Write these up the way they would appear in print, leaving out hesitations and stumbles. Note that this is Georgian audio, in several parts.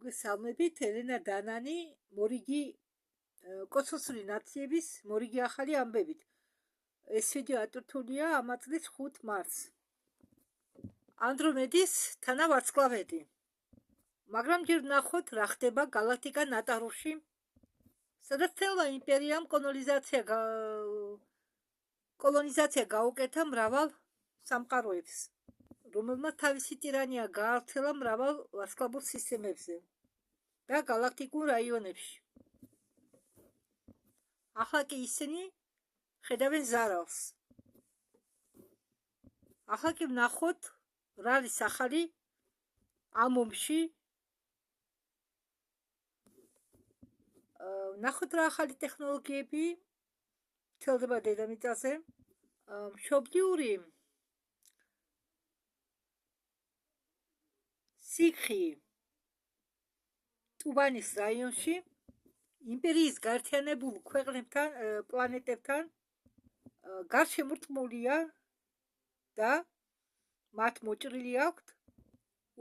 მოგესალმებით, ელენა დანანი, მორიგი კოსმოსური ნაციების მორიგი ახალი ამბებით. ეს ვიდეო ატვირთულია ამ წლის 5 მარტს. ანდრომედის თანავარსკვლავედი. მაგრამ ჯერ ვნახოთ, რა ხდება გალაქტიკა ნატაროში, სადაც თელმა იმპერიამ კოლონიზაცია გაუკეთა მრავალ სამყაროებს, რომელმაც თავისი ტირანია გაავრცელა მრავალ ვარსკვლავურ სისტემებზე და გალაქტიკურ რაიონებში. ახლა კი ისინი ხედავენ ზარალს. ახლა კი ვნახოთ, რა არის ახალი ამ ომში. ვნახოთ, რა ახალი ტექნოლოგიები ვრცელდება დედამიწაზე. მშობლიური სიქი ტუბანის რაიონში იმპერიის გაერთიანებულ ქვეყნებთან, პლანეტებთან გარშემორტყმულია და მათ მოჭრილი აქვთ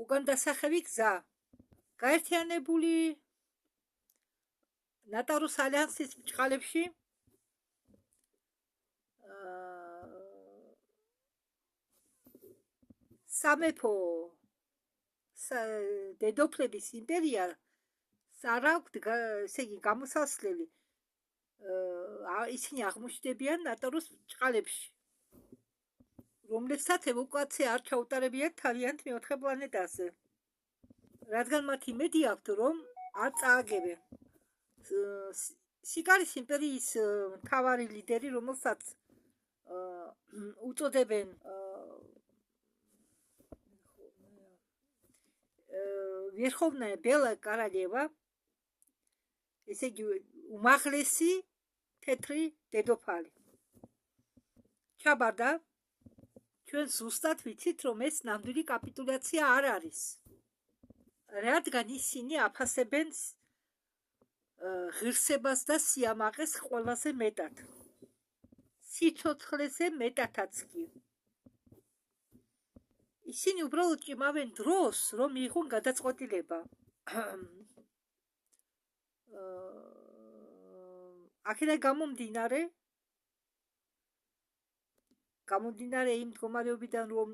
უგანდასახევი გზა. გაერთიანებული ნატარუს ალიანსის ბჭყალებში სამეფო დედოფლების იმპერია არ აქვთ ესე იგი გამოსასვლელი. ისინი აღმოჩნდებიან ნატარუს ბჭყალებში, რომლებსაც ევაკუაცია არ ჩაუტარებიათ თავიანთ მეოთხე პლანეტაზე, რადგან მათ იმედი აქვთ, რომ არ წააგებენ. სიკარის იმპერიის მთავარი ლიდერი, რომელსაც უწოდებენ ვერხოვნაია ბელა კარალიევა, ესე იგი უმაღლესი თეთრი დედოფალი. ჩაბარდა, ჩვენ ზუსტად ვიცით, რომ ეს ნამდვილი კაპიტულაცია არ არის, რადგან ისინი აფასებენ ღირსებას და სიამაყეს ყველაზე მეტად, სიცოცხლეზე მეტადაც კი. ისინი უბრალოდ ჭიმავენ დროს, რომ მიიღონ გადაწყვეტილება. აქედან გამომდინარე იმ მდგომარეობიდან, რომ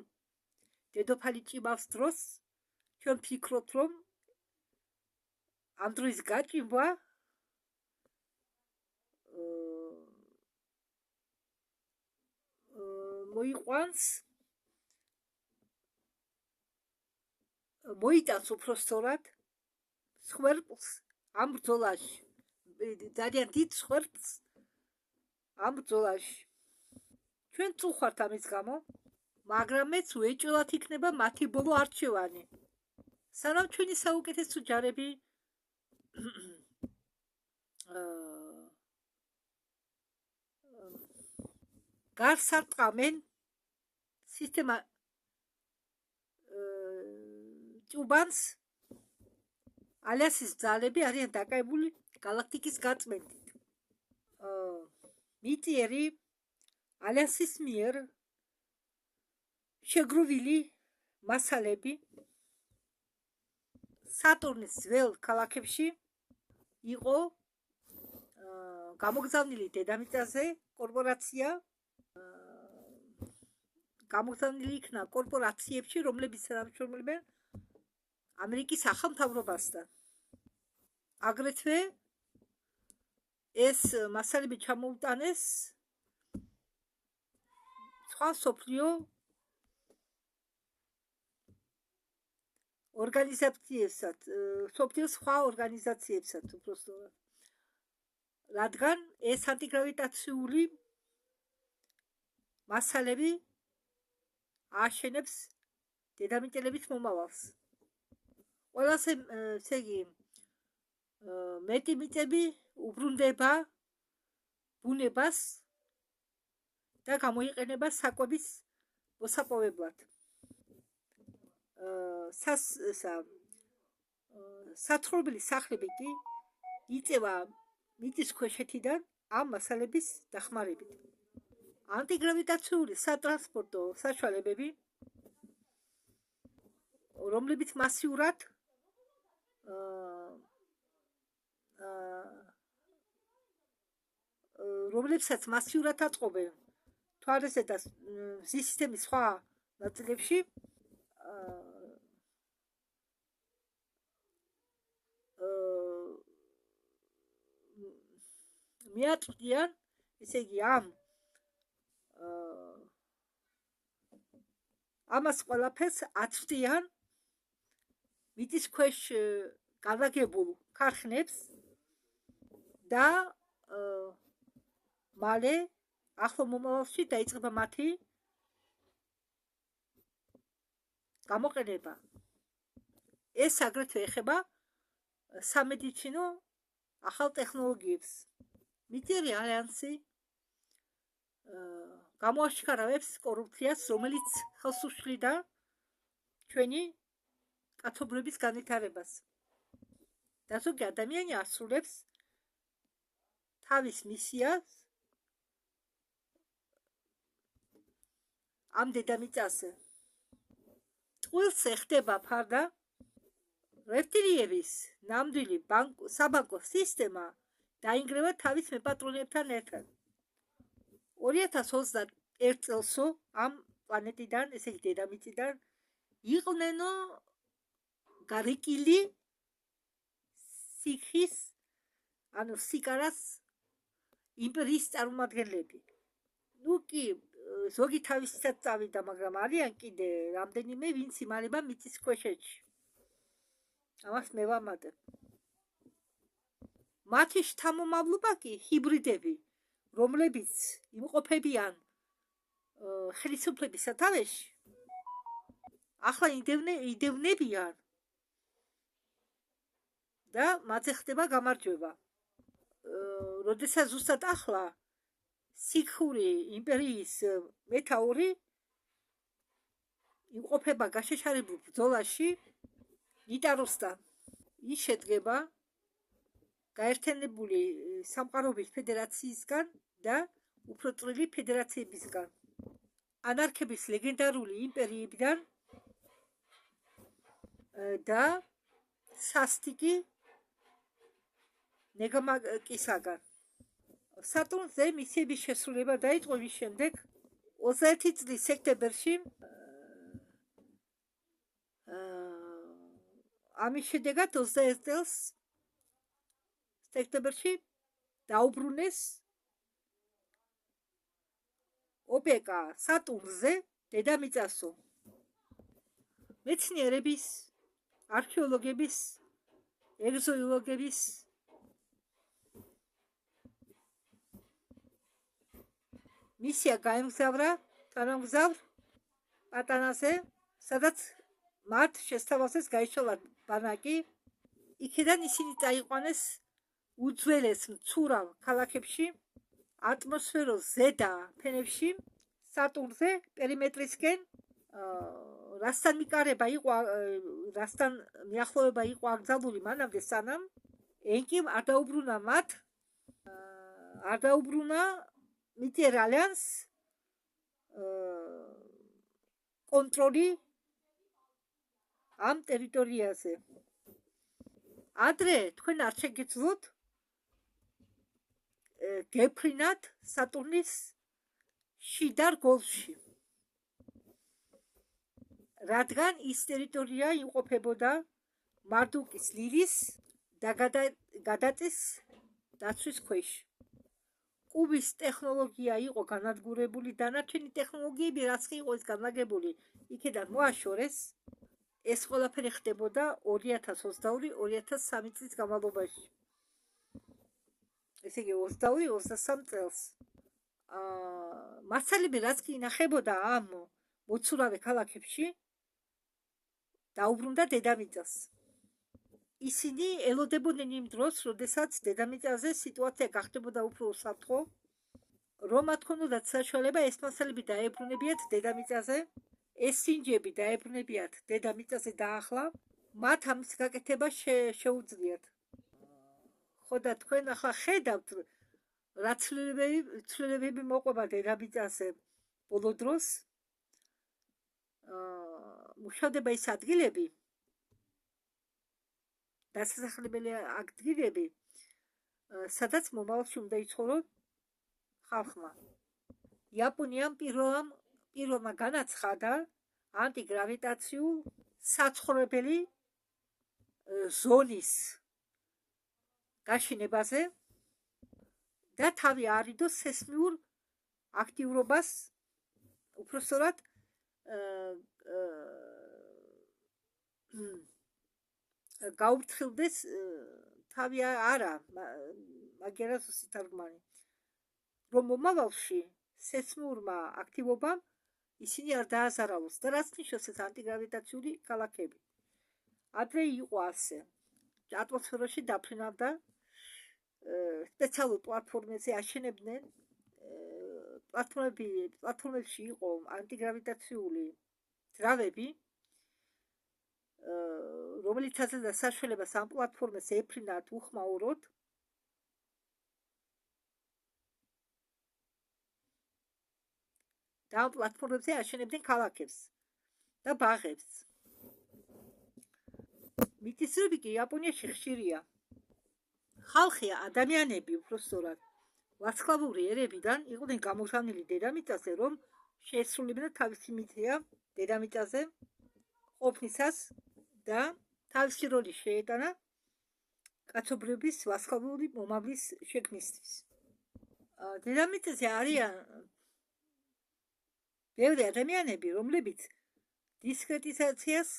დედოფალი ჭიმავს დროს, ჩვენ ვფიქრობთ, რომ ამ დროის გაჭიმვა მოიტანს უпростоრად სხვერპლს ამ ბრძოლაში, ძალიან დიდ სხვერპლს ამ ბრძოლაში. ჩვენ წუხართ ამის გამო, მაგრამ მეც უეჭველად იქნება მათი ბოლო არჩევანი, სანამ ჩვენი საუკეთესო ჯარები გარს არტყამენ სისტემა ტუბანს. ალიანსის ძალები არიან დაკავებული გალაქტიკის გაწმენდით. მიწიერი ალიანსის მიერ შეგროვილი მასალები სატურნის ძველ ქალაქებში იყო გამოგზავნილი დედამიწაზე კორპორაცია, გამოგზავნილი იქნა კორპორაციებში, რომლებიც თანამშრომლობენ ამერიკის სახელმთავრობასთან. აგრეთვე ეს მასალები ჩამოუტანეს სხვა მსოფლიო ორგანიზაციებსაც, მსოფლიოს სხვა ორგანიზაციებსაც უпростоრად, რადგან ეს ანტიგრავიტაციული მასალები ააშენებს დედამიწელების მომავალს. ყველაზე ესე იგი მეტი მიწები უბრუნდება ბუნებას და გამოიყენება საკვების მოსაპოვებლად. საცხოვრებელი სახლები კი იწევა მიწის ქვეშეთიდან ამ მასალების დახმარებით. ანტიგრავიტაციული სატრანსპორტო საშუალებები, რომლებიც მასიურად რომლებსაც მასიურად აწყობენ მთვარეზე და მზის სისტემის სხვა ნაწილებში, მიაწვდიან, ესე იგი ამას ყველაფერს აწვდიან მიწის ქვეშ განლაგებულ ქარხნებს და მალე ახლო მომავალში დაიწყება მათი გამოყენება. ეს აგრეთვე ეხება სამედიცინო ახალ ტექნოლოგიებს. მიწიერი ალიანსი გამოაშკარავებს კორუფციას, რომელიც ხელს უშლიდა ჩვენი კაცობრიობის განვითარებას. და ზოგი ადამიანი ასრულებს თავის მისიას ამ დედამიწაზე. ტყუილს ეხდება ფარდა რეპტილიების ნამდვილი საბანკო სისტემა დაინგრევა თავის მეპატრონეებთან ერთად. 2021 წელსო ამ პლანეტიდან, ესე იგი დედამიწიდან, იყვნენ გარიკილი სიქის, ანუ სიკარას იმპერიის წარმომადგენლები. ნუ კი ზოგი თავისით წავიდა, მაგრამ არიან კიდე რამდენიმე, ვინც იმალება მიწის ქვეშეთში. ამას მე ვამატებ. მათი შთამომავლობა კი ჰიბრიდები, რომლებიც იმყოფებიან ხელისუფლების სათავეში, ახლა იდევნებიან და მათზე ხდება გამარჯვება. როდესაც ზუსტად ახლა სიქური იმპერიის მეთაური იმყოფება გაშეშარებულ ბრძოლაში ნიტაროსთან. ის შედგება გაერთიანებული სამყაროების ფედერაციისგან და უფრო წვრილი ფედერაციებისგან. ანარქების ლეგენდარული იმპერიებიდან და სასტიკი ნეგამაკისაგან. სატურნზე მისიების შესრულება დაიწყო მის შემდეგ 21 წლის სექტემბერში. ამის შედეგად 21 წელს სექტემბერში დაუბრუნეს ოპეკა სატურნზე დედამიწასო. მეცნიერების, არქეოლოგების, ეგზოოლოგების მისია გაემგზავრა თანამგზავრ პატანაზე, სადაც მათ შესთავაზეს გაიშალათ ბანაკი. იქედან ისინი წაიყვანეს უძველეს მცურავ ქალაქებში, ატმოსფეროს ზედა ფენებში, სატურნზე პერიმეტრისკენ, რასთან მიახლოვება იყო აკრძალული მანამდე, სანამ ენკიმ არ დაუბრუნა მათ, არ დაუბრუნა მიწიერ ალიანსს კონტროლი ამ ტერიტორიაზე. ადრე თქვენ არ შეგეძლოთ გეფრინათ სატურნის შიდა რგოლში, რადგან ის ტერიტორია იმყოფებოდა მარდუკის ლირის და გადაწის დაცვის ქვეშ. კუბის ტექნოლოგია იყო განადგურებული, დანარჩენი ტექნოლოგიები რაც კი იყო ის განლაგებული იქედან მოაშორეს. ეს ყველაფერი ხდებოდა 2022-2023 წლის განმავლობაში. ესე იგი 22-23 წელს. მასალები რაც კი ინახებოდა ამ მოცურავე ქალაქებში, დაუბრუნდა დედამიწას. ისინი ელოდებოდნენ იმ დროს, როდესაც დედამიწაზე სიტუაცია გახდებოდა უფრო უსაფრთხო, რომ მათ ჰქონდათ საშუალება ეს მასალები დაებრუნებიათ დედამიწაზე, ეს სინჯები დაებრუნებიათ დედამიწაზე დაახლა, მათ ამის გაკეთება შეუძლიათ. ხო და თქვენ ახლა ხედავთ, რა ცვლილებები მოყვება დედამიწაზე ბოლო დროს. მუშავდება ის ადგილები, დასასახლებელი ადგილები, სადაც მომავალში უნდა იცხოვრონ ხალხმა. იაპონიამ პირველმა განაცხადა ანტიგრავიტაციულ საცხოვრებელი ზონის გაშენებაზე და თავი არიდოს სეისმიურ აქტიურობას, უпростоრად გაუფრთხილდეს თავი არა, მაგერას უსითარგმანი, რომ მომავალში სეისმურმა აქტივობამ ისინი არ დააზარავოს და რაც ნიშნავს ეს ანტიგრავიტაციული ქალაქები. ადრე იყო ასე. ატმოსფეროში დაფრინავდა სპეციალურ პლატფორმებზე აშენებდნენ პლატფორმებში იყო ანტიგრავიტაციული ძრავები, რომელიც აძლევდა საშუალებას ამ პლატფორმებს ეფრინათ უხმაუროდ და ამ პლატფორმებზე აშენებდნენ ქალაქებს და ბაღებს. მიწისძვრები კი იაპონიაში ხშირია. ხალხი, ადამიანები უпростоრად ვარსკვლავური ერებიდან იყვნენ გამოჟანილი დედამიწაზე, რომ შეესრულებინათ თავისი მისია დედამიწაზე ყოფნისას და თავისი როლი შეეტანა კაცობრიობის ვარსკვლავური მომავლის შექმნისთვის. დედამიწაზე არიან ბევრი ადამიანები, რომლებიც დისკრეტიზაციას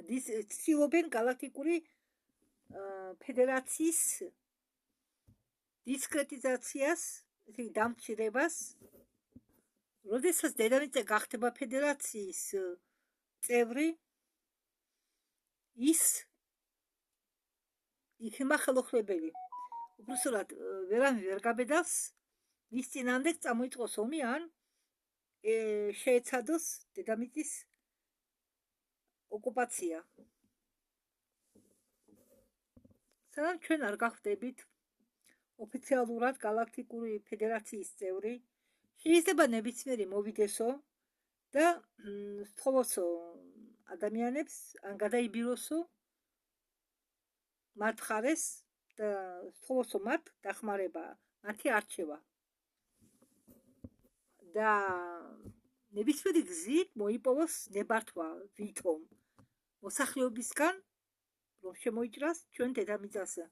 ცდილობენ galaktikuri ფედერაციის დისკრეტიზაციას, ისე დამცირებას, როდესაც დედამიწა გახდება ფედერაციის წევრი, ის იქნება ხელოხლებელი. უბრალოდ ვერავინ ვერ გაბედავს, მის წინააღმდეგ წამოიწყოს ომი ან შეეცადოს დედამიწის ოკუპაცია. სანამ ჩვენ არ გავხდებით ოფიციალურად galaktikuri ფედერაციის წევრი, შეიძლება ნებისმიერი მოვიდესო და სთხოვოსო ადამიანებს ან გადაიბიროსო მათ ხარეს და სთხოვოსო მათ დახმარება, მათი არჩევა. და ნებისმიერი გზით მოიპოვოს ნებართვა ვითომ მოსახლეობისგან, რომ შემოიჭრას ჩვენ დედამიწაზე.